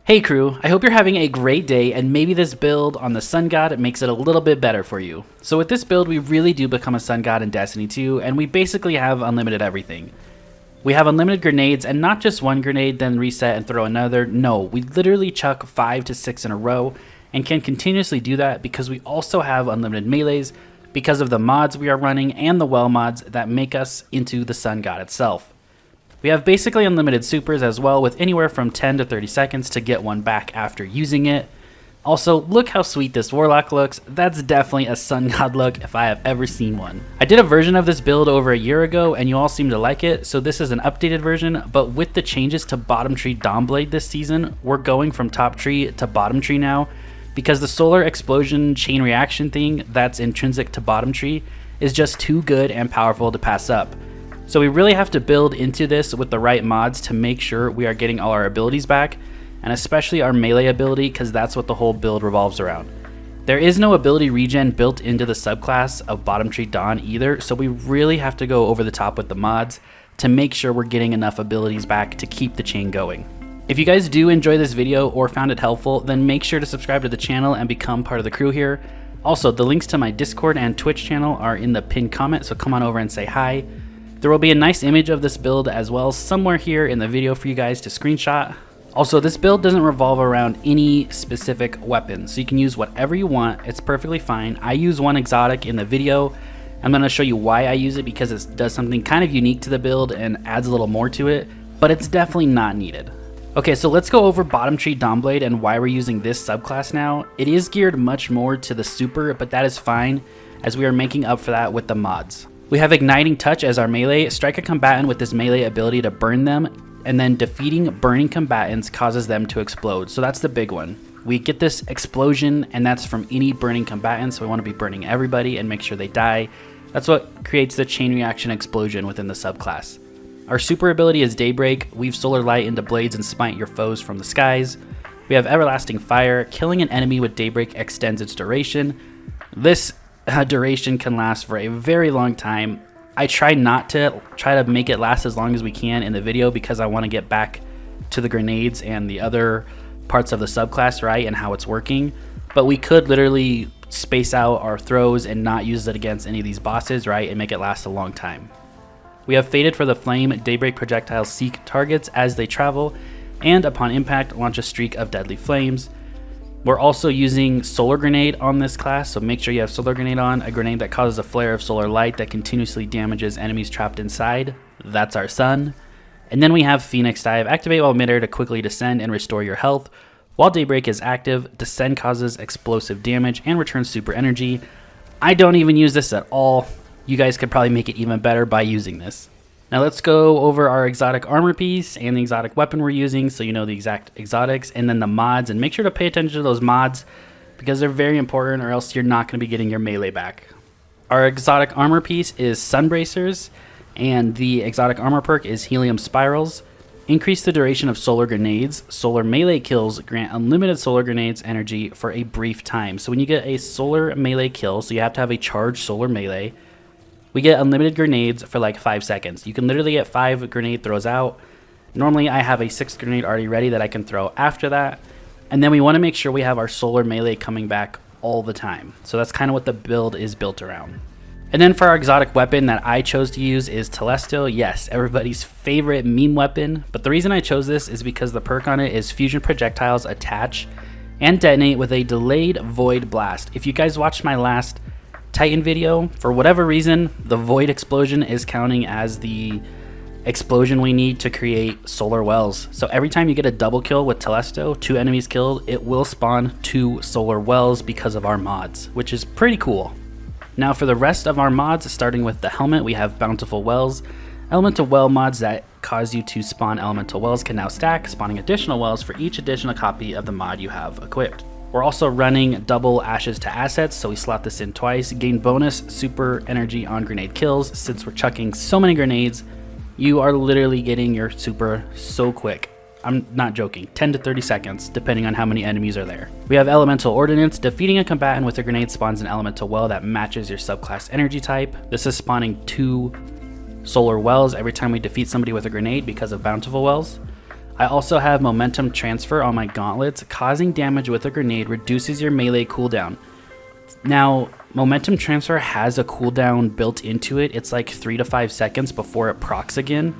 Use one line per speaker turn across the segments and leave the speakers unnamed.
Hey crew, I hope you're having a great day and maybe this build on the Sun God makes it a little bit better for you. So with this build we really do become a Sun God in Destiny 2 and we basically have unlimited everything. We have unlimited grenades and not just one grenade then reset and throw another. No, we literally chuck 5 to 6 in a row and can continuously do that because we also have unlimited melees because of the mods we are running and the well mods that make us into the Sun God itself. We have basically unlimited supers as well with anywhere from 10 to 30 seconds to get one back after using it. Also, look how sweet this Warlock looks. That's definitely a Sun God look if I have ever seen one. I did a version of this build over a year ago and you all seem to like it, so this is an updated version, but with the changes to bottom tree Dawnblade this season, we're going from top tree to bottom tree now because the solar explosion chain reaction thing that's intrinsic to bottom tree is just too good and powerful to pass up. So we really have to build into this with the right mods to make sure we are getting all our abilities back, and especially our melee ability because that's what the whole build revolves around. There is no ability regen built into the subclass of Bottom Tree Dawn either, so we really have to go over the top with the mods to make sure we're getting enough abilities back to keep the chain going. If you guys do enjoy this video or found it helpful, then make sure to subscribe to the channel and become part of the crew here. Also, the links to my Discord and Twitch channel are in the pinned comment, so come on over and say hi. There will be a nice image of this build as well somewhere here in the video for you guys to screenshot. Also, this build doesn't revolve around any specific weapon, so you can use whatever you want. It's perfectly fine. I use one exotic in the video. I'm going to show you why I use it because it does something kind of unique to the build and adds a little more to it, but it's definitely not needed. Okay, so let's go over Bottom Tree Dawnblade and why we're using this subclass now. It is geared much more to the super, but that is fine as we are making up for that with the mods. We have Igniting Touch as our melee. Strike a combatant with this melee ability to burn them, and then defeating burning combatants causes them to explode. So that's the big one. We get this explosion, and that's from any burning combatant, so we want to be burning everybody and make sure they die. That's what creates the chain reaction explosion within the subclass. Our super ability is Daybreak. Weave solar light into blades and smite your foes from the skies. We have Everlasting Fire. Killing an enemy with Daybreak extends its duration. This duration can last for a very long time. I try not to make it last as long as we can in the video because I want to get back to the grenades and the other parts of the subclass, right, and how it's working. But we could literally space out our throws and not use it against any of these bosses, right, and make it last a long time. We have Fated for the Flame. Daybreak projectiles seek targets as they travel, and upon impact launch a streak of deadly flames. We're also using Solar Grenade on this class, so make sure you have Solar Grenade on, a grenade that causes a flare of solar light that continuously damages enemies trapped inside. That's our sun. And then we have Phoenix Dive. Activate while midair to quickly descend and restore your health. While Daybreak is active, Descend causes explosive damage and returns super energy. I don't even use this at all. You guys could probably make it even better by using this. Now let's go over our exotic armor piece and the exotic weapon we're using so you know the exact exotics, and then the mods, and make sure to pay attention to those mods because they're very important or else you're not going to be getting your melee back. Our exotic armor piece is Sunbracers, and the exotic armor perk is Helium Spirals. Increase the duration of solar grenades. Solar melee kills grant unlimited solar grenades energy for a brief time. So when you get a solar melee kill, so you have to have a charged solar melee, we get unlimited grenades for like 5 seconds. You can literally get 5 grenade throws out. Normally I have a 6th grenade already ready that I can throw after that. And then we want to make sure we have our solar melee coming back all the time. So that's kind of what the build is built around. And then for our exotic weapon that I chose to use is Telesto. Yes, everybody's favorite meme weapon. But the reason I chose this is because the perk on it is fusion projectiles attach and detonate with a delayed void blast. If you guys watched my last Titan video, for whatever reason the void explosion is counting as the explosion we need to create solar wells. So every time you get a double kill with Telesto, 2 enemies killed, it will spawn 2 solar wells because of our mods, which is pretty cool. Now for the rest of our mods, starting with the helmet, we have Bountiful Wells. Elemental well mods that cause you to spawn elemental wells can now stack, spawning additional wells for each additional copy of the mod you have equipped. We're also running double Ashes to Assets, so we slot this in twice. Gain bonus super energy on grenade kills. Since we're chucking so many grenades, you are literally getting your super so quick. I'm not joking, 10 to 30 seconds, depending on how many enemies are there. We have Elemental Ordnance. Defeating a combatant with a grenade spawns an elemental well that matches your subclass energy type. This is spawning 2 solar wells every time we defeat somebody with a grenade because of Bountiful Wells. I also have momentum transfer on my gauntlets. Causing damage with a grenade reduces your melee cooldown. Now, momentum transfer has a cooldown built into it. It's like 3 to 5 seconds before it procs again.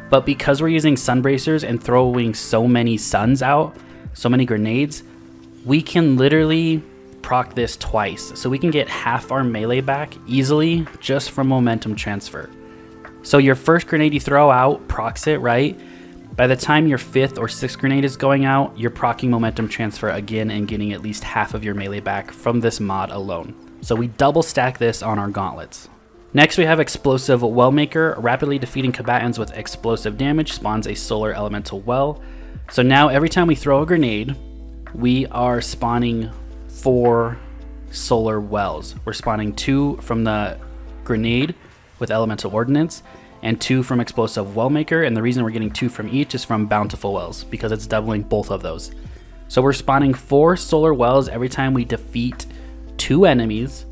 But because we're using sun bracers and throwing so many suns out, so many grenades, we can literally proc this twice. So we can get half our melee back easily just from momentum transfer. So your first grenade you throw out procs it, right? By the time your 5th or 6th grenade is going out, you're proccing momentum transfer again and getting at least half of your melee back from this mod alone. So we double stack this on our gauntlets. Next we have Explosive Wellmaker. Rapidly defeating combatants with explosive damage spawns a solar elemental well. So now every time we throw a grenade, we are spawning 4 solar wells. We're spawning 2 from the grenade with elemental ordnance and 2 from Explosive Wellmaker, and the reason we're getting 2 from each is from Bountiful Wells, because it's doubling both of those. So we're spawning 4 solar wells every time we defeat 2 enemies,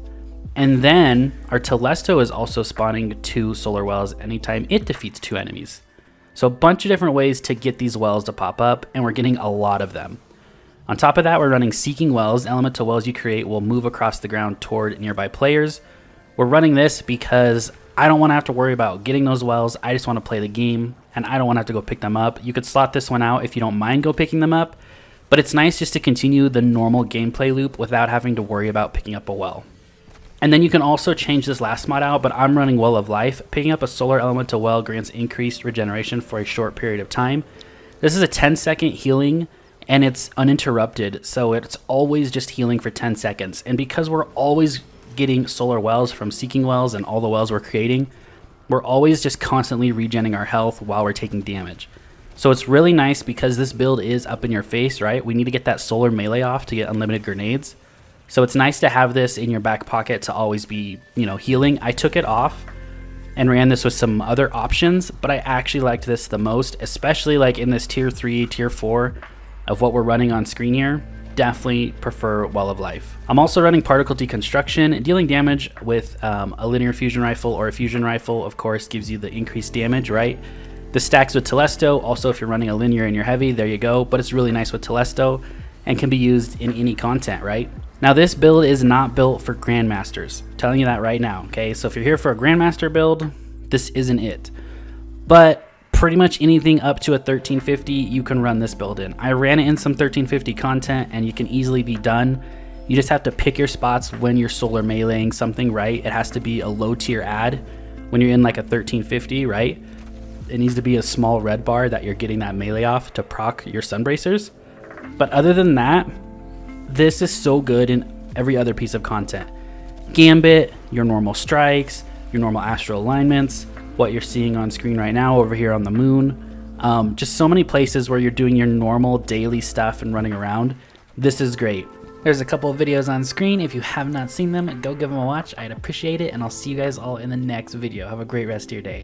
and then our Telesto is also spawning 2 solar wells anytime it defeats 2 enemies. So a bunch of different ways to get these wells to pop up, and we're getting a lot of them. On top of that, we're running Seeking Wells. Elemental wells you create will move across the ground toward nearby players. We're running this because I don't want to have to worry about getting those wells. I just want to play the game, and I don't want to have to go pick them up. You could slot this one out if you don't mind go picking them up, but it's nice just to continue the normal gameplay loop without having to worry about picking up a well. And then you can also change this last mod out, but I'm running Well of Life. Picking up a solar elemental well grants increased regeneration for a short period of time. This is a 10-second healing, and it's uninterrupted, so it's always just healing for 10 seconds. And because we're always getting solar wells from Seeking Wells and all the wells we're creating, we're always just constantly regenerating our health while we're taking damage. So it's really nice because this build is up in your face, right? We need to get that solar melee off to get unlimited grenades. So it's nice to have this in your back pocket to always be, healing. I took it off and ran this with some other options, but I actually liked this the most, especially like in this tier 3, tier 4 of what we're running on screen here. Definitely prefer Well of Life. I'm also running Particle Deconstruction. Dealing damage with a linear fusion rifle or a fusion rifle, of course, gives you the increased damage, right? This stacks with Telesto. Also, if you're running a linear and you're heavy, there you go. But it's really nice with Telesto and can be used in any content, right? Now, this build is not built for Grandmasters. I'm telling you that right now, okay? So if you're here for a Grandmaster build, this isn't it. But pretty much anything up to a 1350 you can run this build in. I ran it in some 1350 content and you can easily be done. You just have to pick your spots when you're solar meleeing something, right? It has to be a low tier ad when you're in like a 1350, right? It needs to be a small red bar that you're getting that melee off to proc your sun bracers. But other than that, this is so good in every other piece of content. Gambit, your normal strikes, your normal astral alignments, what you're seeing on screen right now over here on the moon. Just so many places where you're doing your normal daily stuff and running around. This is great. There's a couple of videos on screen. If you have not seen them, go give them a watch. I'd appreciate it, and I'll see you guys all in the next video. Have a great rest of your day.